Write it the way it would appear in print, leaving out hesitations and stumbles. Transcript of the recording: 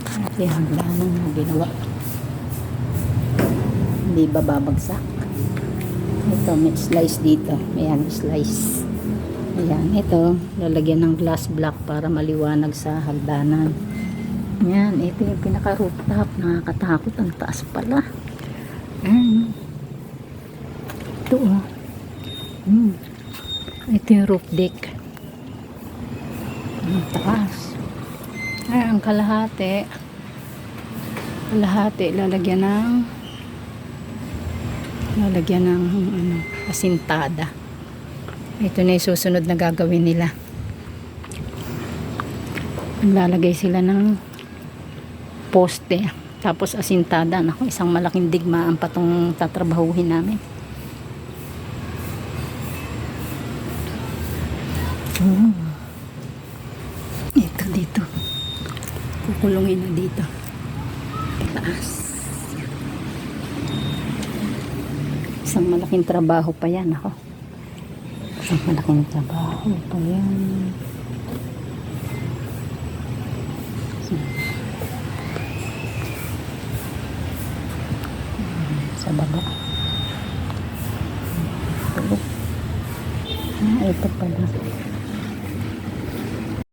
Kasi hangganan na ginawa. Hindi ba babagsak? Ito, may slice dito. Ayan, slice. Ayan, ito, lalagyan ng glass block para maliwanag sa hagdanan. Ayan, ito yung pinaka rooftop. Nakakatakot, ang taas pala. Ayan. Ito, oh. Ito yung roof deck. Ang taas. Ayan, ang kalahati. Kalahati, lalagyan ng asintada. Ito na yung susunod na gagawin nila. Lalagay sila ng poste, tapos asintada. Naku, isang malaking digmaan pa itong tatrabahuhin namin. Ito dito. Kukulungin na dito. Taas. Isang malaking trabaho pa yan, ako. Isang malaking trabaho pa yan. Sa baba. Ito pala.